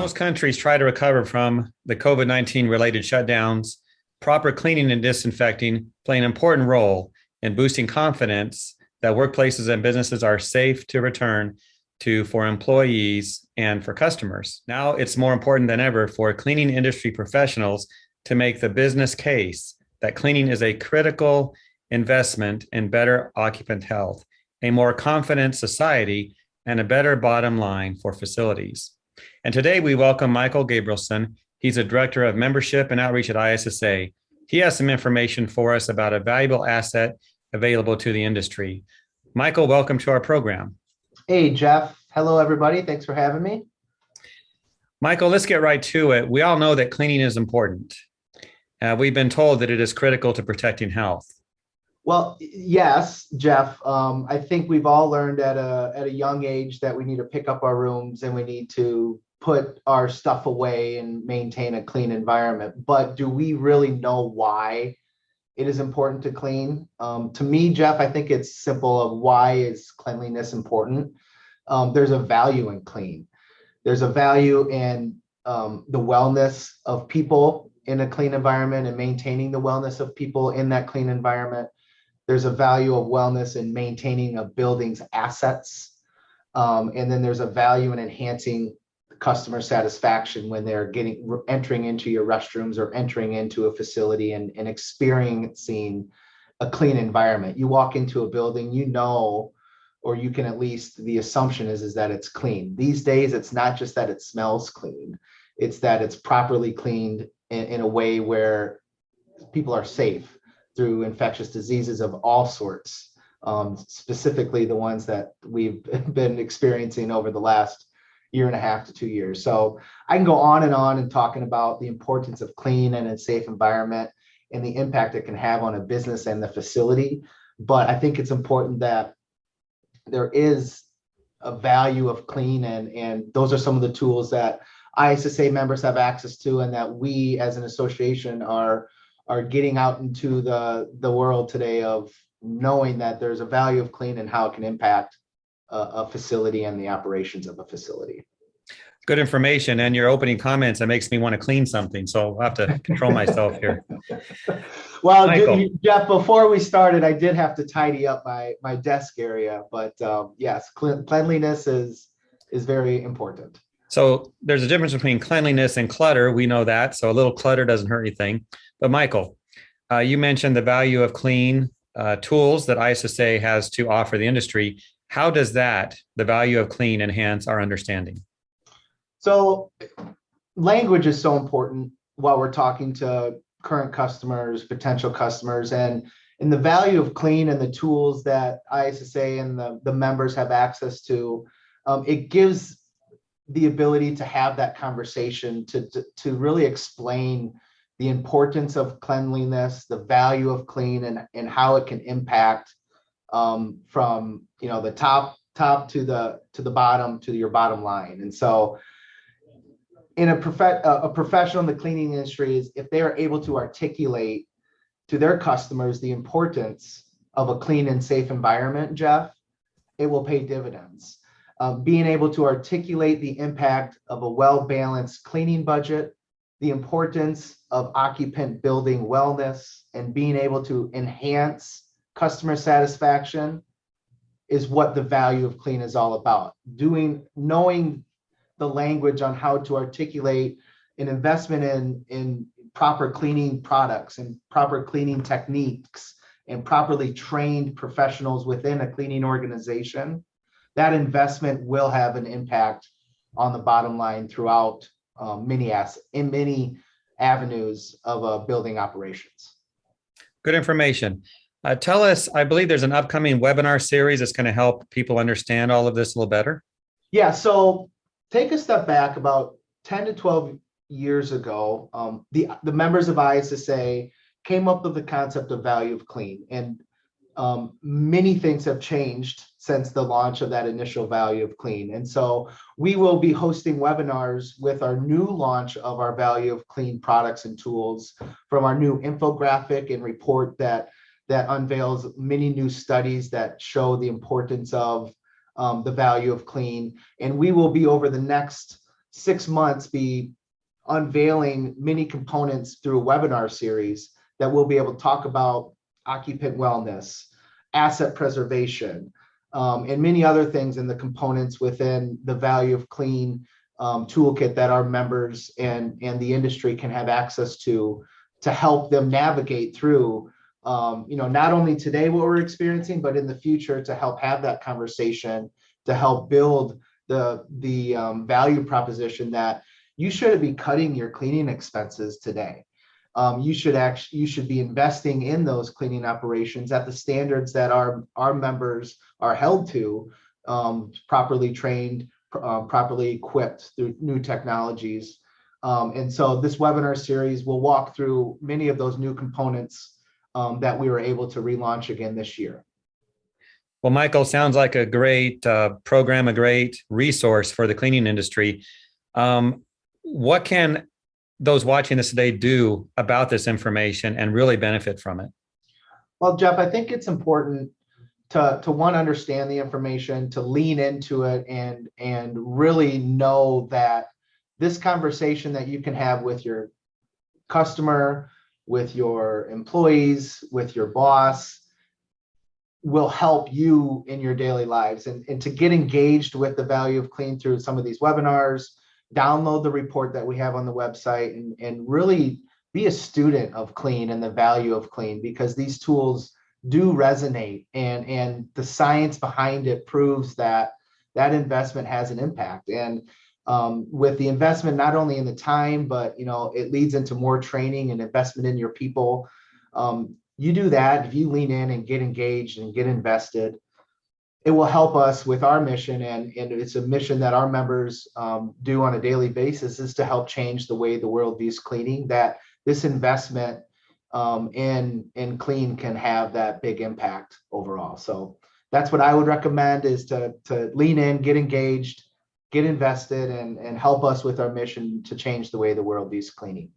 Most countries try to recover from the COVID-19 related shutdowns. Proper cleaning and disinfecting play an important role in boosting confidence that workplaces and businesses are safe to return to for employees and for customers. Now it's more important than ever for cleaning industry professionals to make the business case that cleaning is a critical investment in better occupant health, a more confident society, and a better bottom line for facilities. And today we welcome Michael Gabrielson. He's a director of membership and outreach at ISSA. He has some information for us about a valuable asset available to the industry. Michael, welcome to our program. Hey, Jeff. Hello, everybody. Thanks for having me. Michael, let's get right to it. We all know that cleaning is important. We've been told that it is critical to protecting health. Well, yes, Jeff. I think we've all learned at a young age that we need to pick up our rooms and we need to put our stuff away and maintain a clean environment. But do we really know why it is important to clean? To me, Jeff, I think it's simple of why is cleanliness important. There's a value in clean. There's a value in the wellness of people in a clean environment and maintaining the wellness of people in that clean environment. There's a value of wellness in maintaining a building's assets. And then there's a value in enhancing customer satisfaction when they're entering into your restrooms or entering into a facility and experiencing a clean environment. You walk into a building, you know, or you can at least, the assumption is that it's clean. These days, it's not just that it smells clean, it's that it's properly cleaned in a way where people are safe through infectious diseases of all sorts, specifically the ones that we've been experiencing over the last year and a half to 2 years. So I can go on and talking about the importance of clean and a safe environment and the impact it can have on a business and the facility. But I think it's important that there is a value of clean, and those are some of the tools that ISSA members have access to and that we as an association are getting out into the world today of knowing that there's a value of clean and how it can impact a facility and the operations of a facility. Good information. And your opening comments, that makes me want to clean something. So I'll have to control myself here. Well, Jeff, before we started, I did have to tidy up my desk area, but yes, cleanliness is very important. So there's a difference between cleanliness and clutter. We know that. So a little clutter doesn't hurt anything. But Michael, you mentioned the value of clean tools that ISSA has to offer the industry. How does the value of clean, enhance our understanding? So language is so important while we're talking to current customers, potential customers, and in the value of clean and the tools that ISSA and the members have access to, it gives the ability to have that conversation to really explain the importance of cleanliness, the value of clean, and how it can impact from the top to the bottom to your bottom line. And so in a professional in the cleaning industry is if they are able to articulate to their customers the importance of a clean and safe environment, Jeff, it will pay dividends. Being able to articulate the impact of a well-balanced cleaning budget, the importance of occupant building wellness, and being able to enhance customer satisfaction is what the value of clean is all about. Knowing the language on how to articulate an investment in proper cleaning products and proper cleaning techniques and properly trained professionals within a cleaning organization, that investment will have an impact on the bottom line throughout many avenues of building operations. Good information. Tell us, I believe there's an upcoming webinar series that's going to help people understand all of this a little better. Yeah, so take a step back about 10 to 12 years ago, the members of ISSA came up with the concept of value of clean, and many things have changed since the launch of that initial value of clean. And so we will be hosting webinars with our new launch of our value of clean products and tools, from our new infographic and report that unveils many new studies that show the importance of the value of clean. And we will be, over the next 6 months be unveiling many components through a webinar series that we'll be able to talk about occupant wellness, asset preservation, and many other things in the components within the Value of Clean toolkit that our members and the industry can have access to help them navigate through, not only today what we're experiencing, but in the future to help have that conversation, to help build the value proposition that you shouldn't be cutting your cleaning expenses today. You should be investing in those cleaning operations at the standards that our members are held to, properly trained, properly equipped through new technologies. And so this webinar series will walk through many of those new components that we were able to relaunch again this year. Well, Michael, sounds like a great program, a great resource for the cleaning industry. What can those watching this today do about this information and really benefit from it? Well, Jeff, I think it's important to one, understand the information, to lean into it, and really know that this conversation that you can have with your customer, with your employees, with your boss, will help you in your daily lives. And to get engaged with the Value of Clean through some of these webinars, download the report that we have on the website, and really be a student of clean and the value of clean, because these tools do resonate, and the science behind it proves that investment has an impact. And with the investment, not only in the time, but it leads into more training and investment in your people. You do that, if you lean in and get engaged and get invested, it will help us with our mission, and it's a mission that our members do on a daily basis, is to help change the way the world views cleaning, that this investment in clean can have that big impact overall. So that's what I would recommend, is to lean in, get engaged, get invested, and help us with our mission to change the way the world views cleaning.